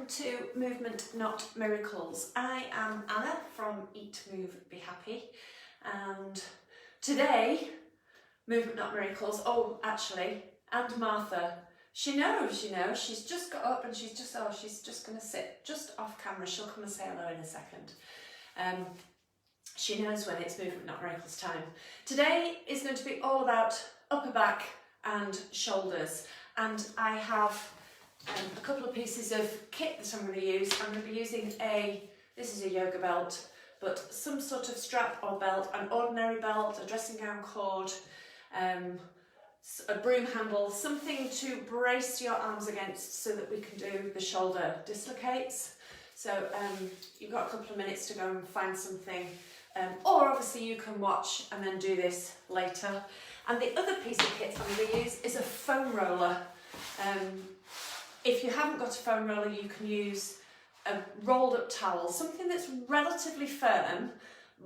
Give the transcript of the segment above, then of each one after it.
to Movement Not Miracles. I am Anna from Eat, Move, Be Happy, and today, Movement Not Miracles, and Martha, she knows, she's just got up and she's just going to sit just off camera. She'll come and say hello in a second. She knows when it's Movement Not Miracles time. Today is going to be all about upper back and shoulders, and I have a couple of pieces of kit that I'm going to use. I'm going to be using this is a yoga belt, but some sort of strap or belt, an ordinary belt, a dressing gown cord, a broom handle, something to brace your arms against so that we can do the shoulder dislocates. So you've got a couple of minutes to go and find something, or obviously you can watch and then do this later. And the other piece of kit I'm going to use is a foam roller. If you haven't got a foam roller, you can use a rolled up towel, something that's relatively firm,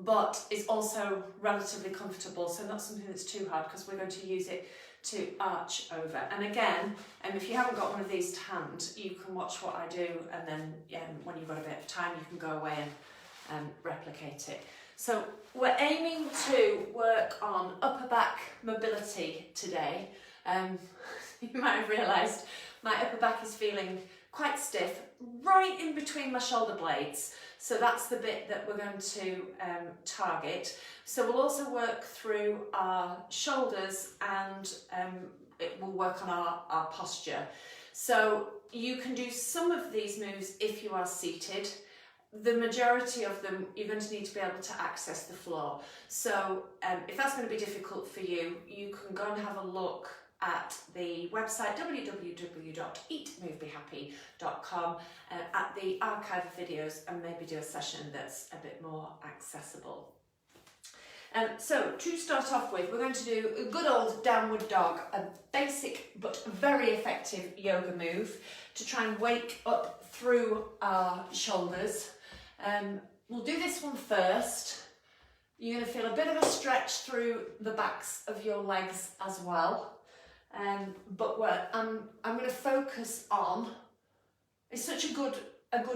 but is also relatively comfortable, so not something that's too hard, because we're going to use it to arch over. And again, if you haven't got one of these to hand, you can watch what I do, and then when you've got a bit of time, you can go away and replicate it. So we're aiming to work on upper back mobility today. You might have realised my upper back is feeling quite stiff, right in between my shoulder blades. So that's the bit that we're going to target. So we'll also work through our shoulders, and it will work on our posture. So you can do some of these moves if you are seated. The majority of them, you're going to need to be able to access the floor. So if that's going to be difficult for you, you can go and have a look at the website www.eatmovebehappy.com at the archive of videos, and maybe do a session that's a bit more accessible. So to start off with, we're going to do a good old downward dog, a basic but very effective yoga move to try and wake up through our shoulders. We'll do this one first. You're going to feel a bit of a stretch through the backs of your legs as well. But I'm going to focus on, it's such a good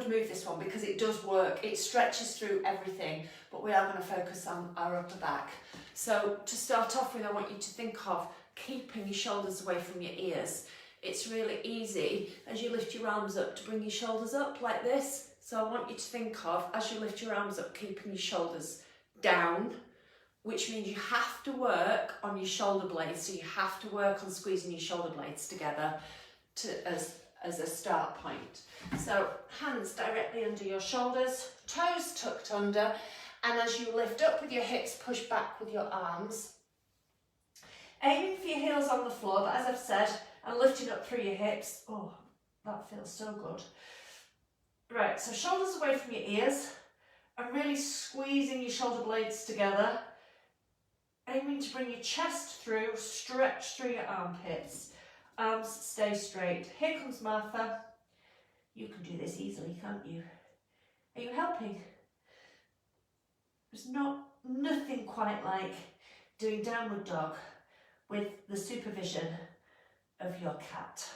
move, this one, because it does work. It stretches through everything, but we are going to focus on our upper back. So to start off with, I want you to think of keeping your shoulders away from your ears. It's really easy as you lift your arms up to bring your shoulders up like this. So I want you to think of, as you lift your arms up, keeping your shoulders down, which means you have to work on your shoulder blades. So you have to work on squeezing your shoulder blades together as a start point. So hands directly under your shoulders, toes tucked under, and as you lift up with your hips, push back with your arms. Aiming for your heels on the floor, but as I've said, and lifting up through your hips. Oh, that feels so good. Right, so shoulders away from your ears, and really squeezing your shoulder blades together. Aiming to bring your chest through, stretch through your armpits. Arms stay straight. Here comes Martha. You can do this easily, can't you? Are you helping? There's nothing quite like doing downward dog with the supervision of your cat.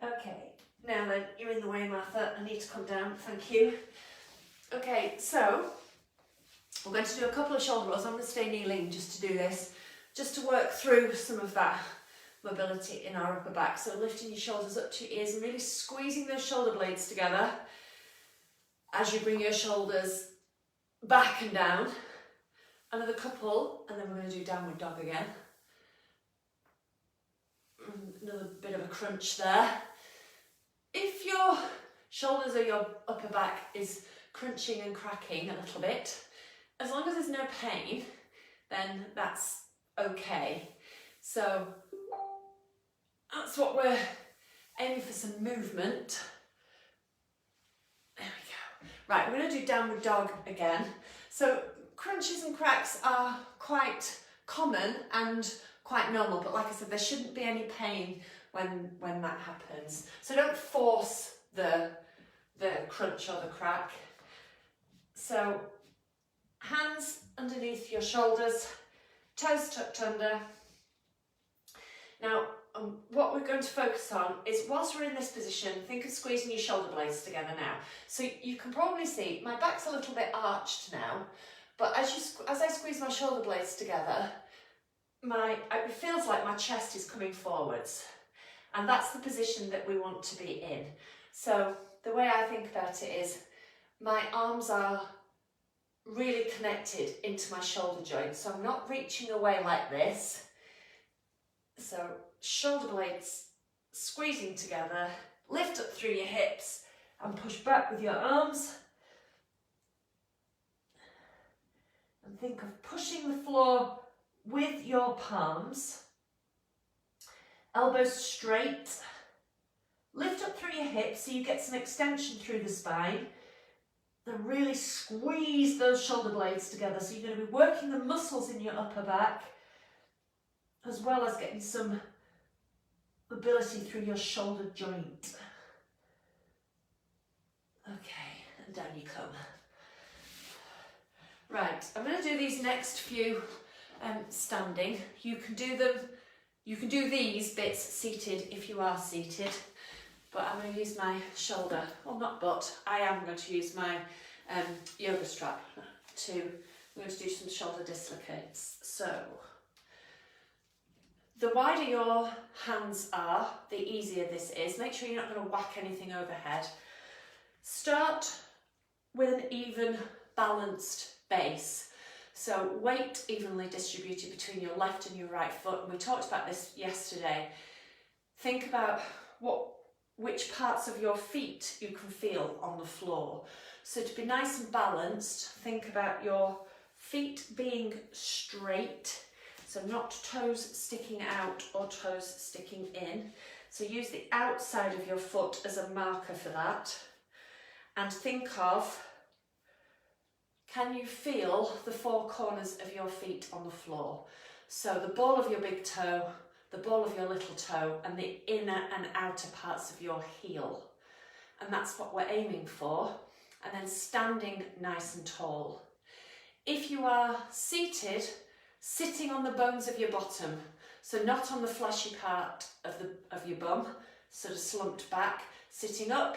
Okay, now then, you're in the way, Martha. I need to come down, thank you. Okay, so we're going to do a couple of shoulder rolls. I'm going to stay kneeling just to do this, just to work through some of that mobility in our upper back. So lifting your shoulders up to your ears and really squeezing those shoulder blades together as you bring your shoulders back and down. Another couple, and then we're going to do downward dog again. Another bit of a crunch there. If your shoulders or your upper back is crunching and cracking a little bit, as long as there's no pain, then that's okay. So that's what we're aiming for, some movement. There we go. Right, we're going to do downward dog again. So crunches and cracks are quite common and quite normal, but like I said, there shouldn't be any pain when that happens. So don't force the crunch or the crack. So hands underneath your shoulders, toes tucked under. Now I'm what we're going to focus on is, whilst we're in this position, think of squeezing your shoulder blades together now. So you can probably see my back's a little bit arched now, but as I squeeze my shoulder blades together, it feels like my chest is coming forwards, and that's the position that we want to be in. So the way I think about it is, my arms are really connected into my shoulder joint, so I'm not reaching away like this. So shoulder blades squeezing together, lift up through your hips and push back with your arms. And think of pushing the floor with your palms. Elbows straight. Lift up through your hips so you get some extension through the spine. Then really squeeze those shoulder blades together. So you're going to be working the muscles in your upper back, as well as getting some mobility through your shoulder joint. Okay, and down you come. Right, I'm going to do these next few standing. You can do these bits seated if you are seated, but I'm going to use my shoulder, well not but, I am going to use my yoga strap I'm going to do some shoulder dislocates. So, the wider your hands are, the easier this is. Make sure you're not going to whack anything overhead. Start with an even, balanced base. So weight evenly distributed between your left and your right foot. And we talked about this yesterday. Think about which parts of your feet you can feel on the floor. So to be nice and balanced, think about your feet being straight. So not toes sticking out or toes sticking in. So use the outside of your foot as a marker for that. And think of, can you feel the four corners of your feet on the floor? So the ball of your big toe, the ball of your little toe, and the inner and outer parts of your heel. And that's what we're aiming for. And then standing nice and tall. If you are seated, sitting on the bones of your bottom, so not on the fleshy part of your bum, sort of slumped back, sitting up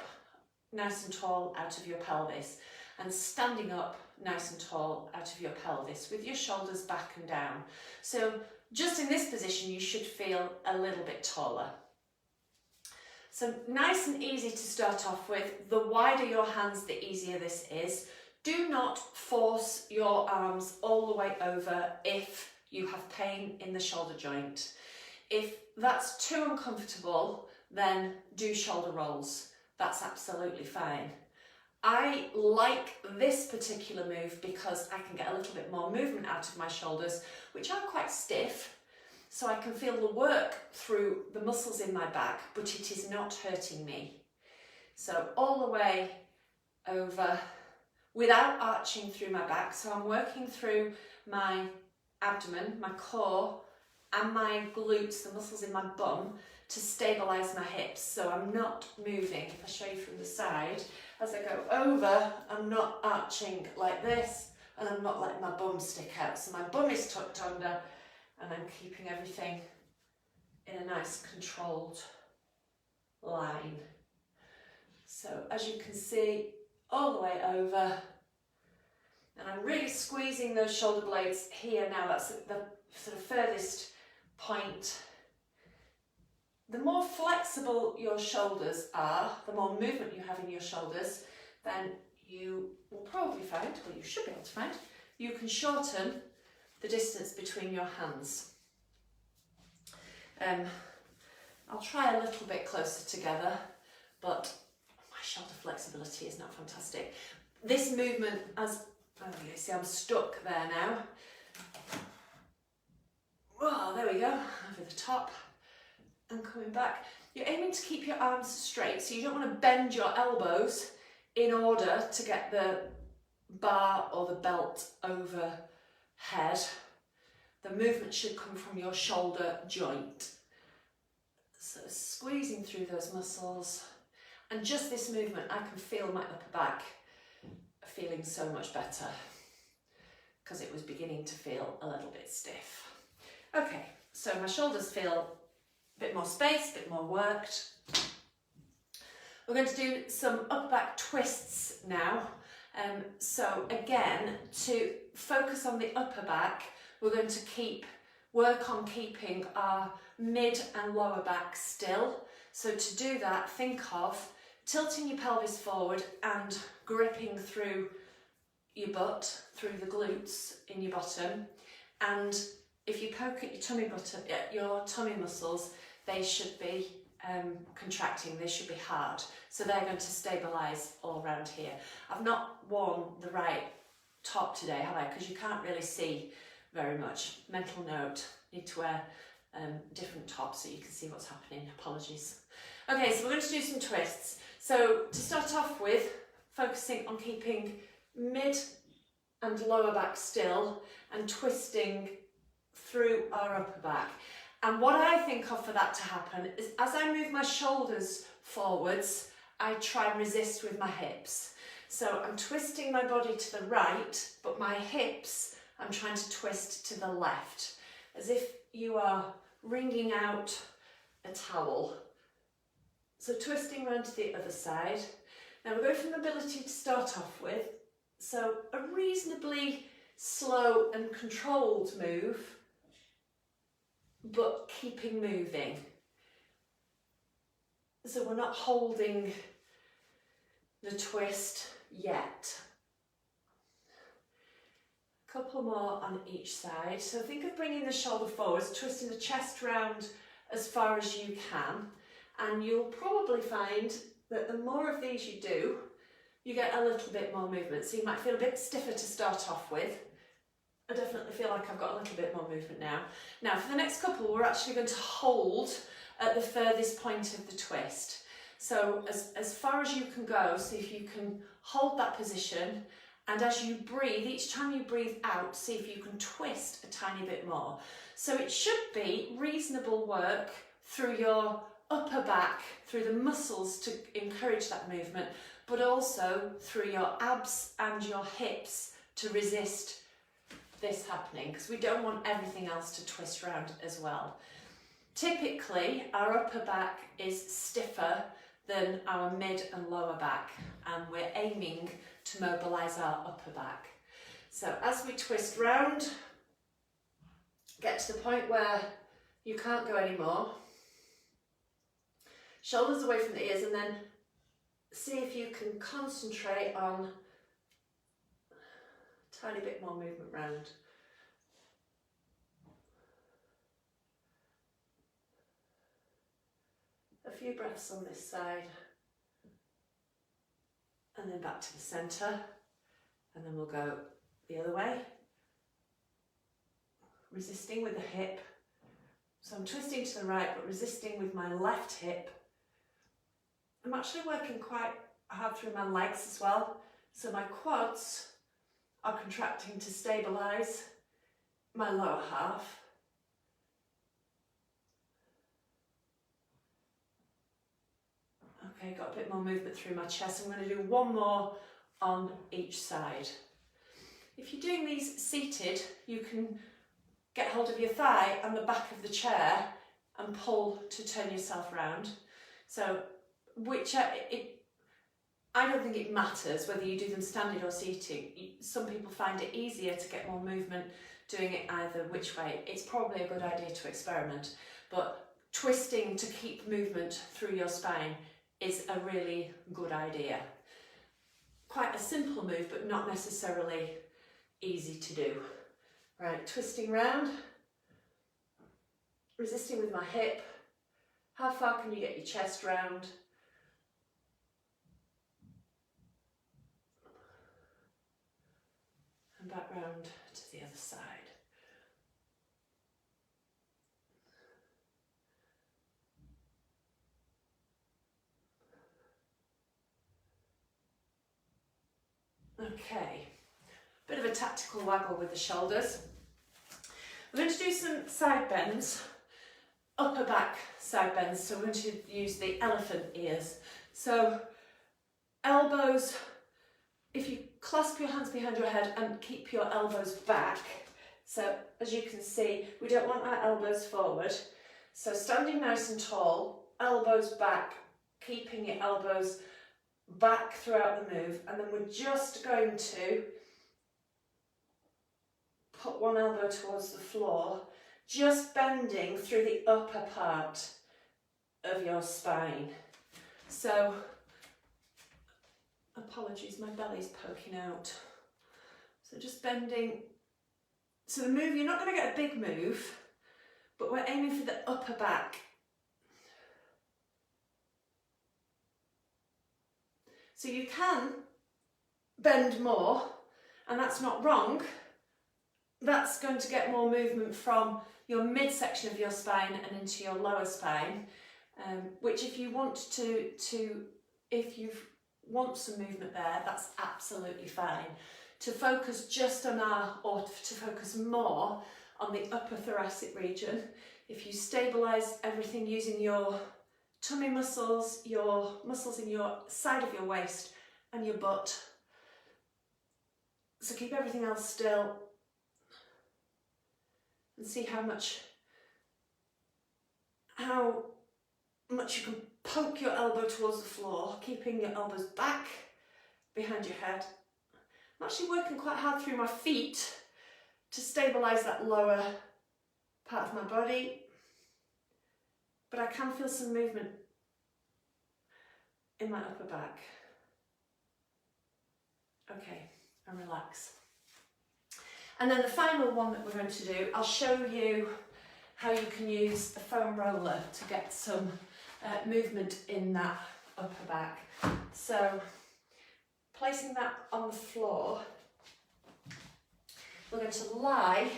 nice and tall out of your pelvis, and standing up nice and tall out of your pelvis with your shoulders back and down. So just in this position you should feel a little bit taller. So nice and easy to start off with. The wider your hands, the easier this is. Do not force your arms all the way over if you have pain in the shoulder joint. If that's too uncomfortable, then do shoulder rolls. That's absolutely fine. I like this particular move because I can get a little bit more movement out of my shoulders, which are quite stiff, so I can feel the work through the muscles in my back, but it is not hurting me. So all the way over without arching through my back. So I'm working through my abdomen, my core, and my glutes, the muscles in my bum, to stabilise my hips. So I'm not moving. If I show you from the side, as I go over, I'm not arching like this, and I'm not letting my bum stick out. So my bum is tucked under, and I'm keeping everything in a nice controlled line. So as you can see, all the way over, and I'm really squeezing those shoulder blades here now. That's the sort of furthest point. The more flexible your shoulders are, the more movement you have in your shoulders, then you will probably find, or you should be able to find, you can shorten the distance between your hands. I'll try a little bit closer together, but my shoulder flexibility is not fantastic. This movement, you see I'm stuck there now. Oh, there we go, over the top. And coming back, you're aiming to keep your arms straight, so you don't want to bend your elbows in order to get the bar or the belt overhead. The movement should come from your shoulder joint. So squeezing through those muscles, and just this movement, I can feel my upper back feeling so much better because it was beginning to feel a little bit stiff. Okay, so my shoulders feel a bit more space, a bit more worked. We're going to do some upper back twists now. So again, to focus on the upper back, we're going to work on keeping our mid and lower back still. So to do that, think of tilting your pelvis forward and gripping through your butt, through the glutes in your bottom. And if you poke at your tummy muscles, they should be contracting, they should be hard. So they're going to stabilise all around here. I've not worn the right top today, have I? Because you can't really see very much. Mental note, need to wear different tops so you can see what's happening. Apologies. Okay, so we're going to do some twists. So to start off with, focusing on keeping mid and lower back still and twisting through our upper back. And what I think of for that to happen is as I move my shoulders forwards, I try and resist with my hips. So I'm twisting my body to the right, but my hips, I'm trying to twist to the left, as if you are wringing out a towel. So twisting around to the other side. Now we're going for mobility to start off with. So a reasonably slow and controlled move, but keeping moving. So we're not holding the twist yet. A couple more on each side. So think of bringing the shoulder forwards, twisting the chest round as far as you can. And you'll probably find that the more of these you do, you get a little bit more movement. So you might feel a bit stiffer to start off with. I definitely feel like I've got a little bit more movement now. Now for the next couple, we're actually going to hold at the furthest point of the twist. So as far as you can go, see if you can hold that position, and as you breathe, each time you breathe out, see if you can twist a tiny bit more. So it should be reasonable work through your upper back, through the muscles to encourage that movement, but also through your abs and your hips to resist this happening, because we don't want everything else to twist round as well. Typically, our upper back is stiffer than our mid and lower back, and we're aiming to mobilise our upper back. So as we twist round, get to the point where you can't go anymore, shoulders away from the ears, and then see if you can concentrate on a tiny bit more movement round. A few breaths on this side, and then back to the centre, and then we'll go the other way, resisting with the hip. So I'm twisting to the right but resisting with my left hip. I'm actually working quite hard through my legs as well, so my quads are contracting to stabilise my lower half. Okay, got a bit more movement through my chest. I'm going to do one more on each side. If you're doing these seated, you can get hold of your thigh and the back of the chair and pull to turn yourself round. So I don't think it matters whether you do them standing or seating. Some people find it easier to get more movement doing it either which way. It's probably a good idea to experiment, but twisting to keep movement through your spine is a really good idea. Quite a simple move, but not necessarily easy to do. Right, twisting round, resisting with my hip. How far can you get your chest round? And back round to the other side. Okay, bit of a tactical waggle with the shoulders. We're going to do some side bends, upper back side bends, so we're going to use the elephant ears. So elbows, if you clasp your hands behind your head and keep your elbows back, so as you can see, we don't want our elbows forward, So standing nice and tall, elbows back, keeping your elbows back throughout the move, and then we're just going to put one elbow towards the floor, just bending through the upper part of your spine. So, apologies, my belly's poking out. So just bending. So the move, you're not going to get a big move, but we're aiming for the upper back. So you can bend more, and that's not wrong. That's going to get more movement from your midsection of your spine and into your lower spine, which if you want if you want some movement there, that's absolutely fine. To focus just on or to focus more on the upper thoracic region, if you stabilise everything using your tummy muscles, your muscles in your side of your waist and your butt, so keep everything else still and see how much you can poke your elbow towards the floor, keeping your elbows back behind your head. I'm actually working quite hard through my feet to stabilise that lower part of my body, but I can feel some movement in my upper back. Okay, and relax. And then the final one that we're going to do, I'll show you how you can use a foam roller to get some movement in that upper back. So, placing that on the floor, we're going to lie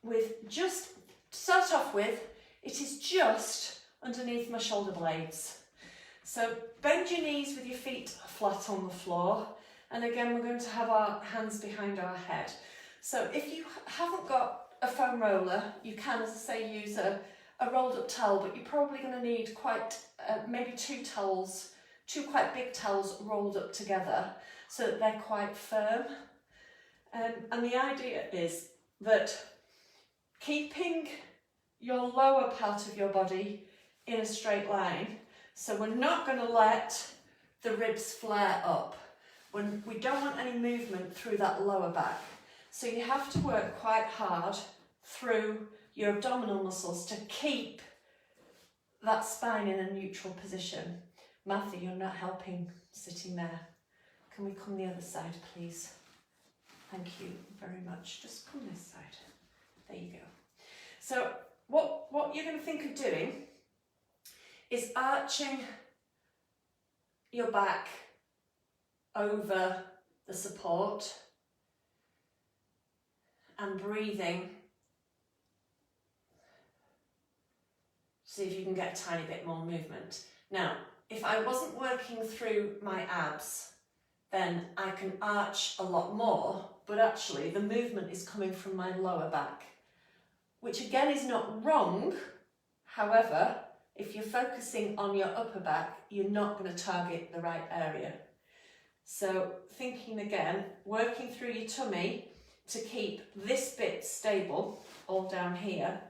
with just, to start off with, it is just underneath my shoulder blades. So bend your knees with your feet flat on the floor, and again we're going to have our hands behind our head. So if you haven't got a foam roller, you can, as I say, use a rolled up towel, but you're probably going to need maybe two quite big towels rolled up together so that they're quite firm. And the idea is that keeping your lower part of your body in a straight line, so we're not going to let the ribs flare up. We don't want any movement through that lower back. So you have to work quite hard through your abdominal muscles to keep that spine in a neutral position. Matthew, you're not helping sitting there. Can we come the other side, please? Thank you very much. Just come this side. There you go. So what you're going to think of doing is arching your back over the support and breathing. See if you can get a tiny bit more movement. Now, if I wasn't working through my abs, then I can arch a lot more, but actually the movement is coming from my lower back, which again is not wrong. However, if you're focusing on your upper back, you're not going to target the right area. So thinking again, working through your tummy to keep this bit stable, all down here,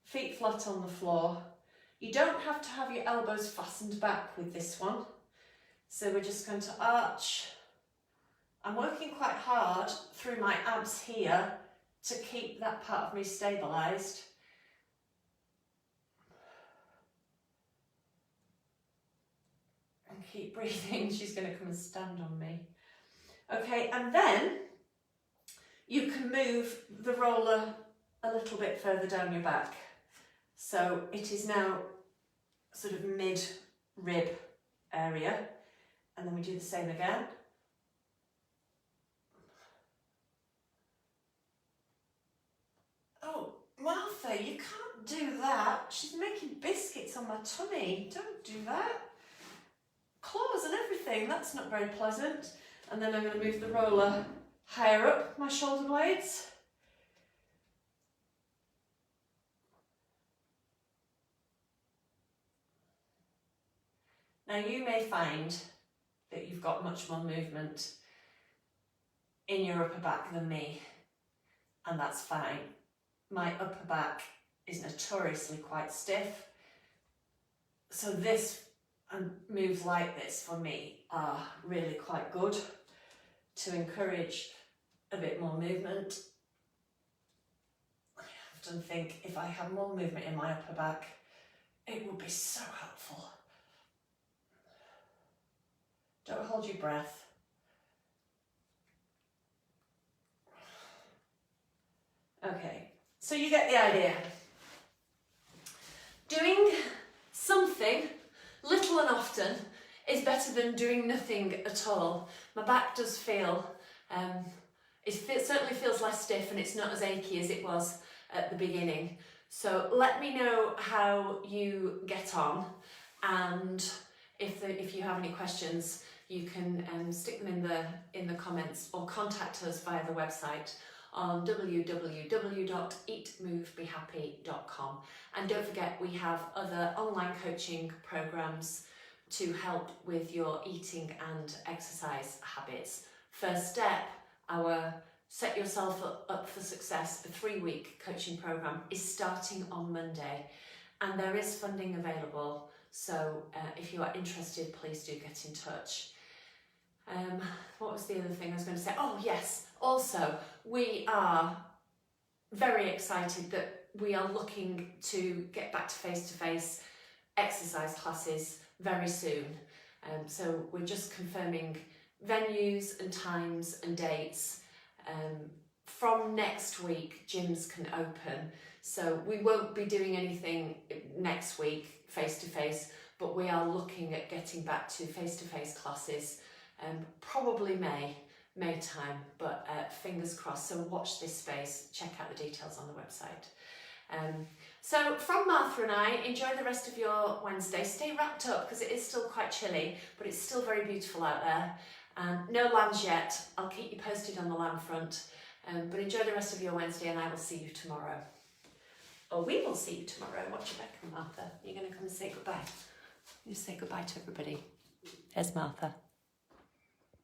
feet flat on the floor. You don't have to have your elbows fastened back with this one. So we're just going to arch. I'm working quite hard through my abs here to keep that part of me stabilised. And keep breathing. She's going to come and stand on me. Okay, and then you can move the roller a little bit further down your back. So it is now sort of mid-rib area. And then we do the same again. Oh, Martha, you can't do that. She's making biscuits on my tummy. Don't do that. Claws and everything, that's not very pleasant. And then I'm going to move the roller higher up my shoulder blades. Now you may find that you've got much more movement in your upper back than me, and that's fine. My upper back is notoriously quite stiff, so this and moves like this for me are really quite good to encourage a bit more movement. I often think if I had more movement in my upper back, it would be so helpful. Don't hold your breath. Okay, so you get the idea. Doing something, little and often, is better than doing nothing at all. My back does feel, certainly feels less stiff, and it's not as achy as it was at the beginning. So let me know how you get on, and if you have any questions, you can stick them in the comments or contact us via the website on www.eatmovebehappy.com. And don't forget, we have other online coaching programs to help with your eating and exercise habits. First step, our Set Yourself Up for Success, a 3-week coaching program, is starting on Monday, and there is funding available. So if you are interested, please do get in touch. What was the other thing I was going to say? Oh yes, also we are very excited that we are looking to get back to face-to-face exercise classes very soon. So we're just confirming venues and times and dates. From next week, gyms can open, so we won't be doing anything next week face-to-face, but we are looking at getting back to face-to-face classes, probably May time, but fingers crossed. So watch this space, check out the details on the website. So from Martha and I, enjoy the rest of your Wednesday. Stay wrapped up because it is still quite chilly, but it's still very beautiful out there. No lambs yet. I'll keep you posted on the lamb front, but enjoy the rest of your Wednesday, and I will see you tomorrow. Or we will see you tomorrow. Watch your back, Martha. You're going to come and say goodbye. You say goodbye to everybody. There's Martha.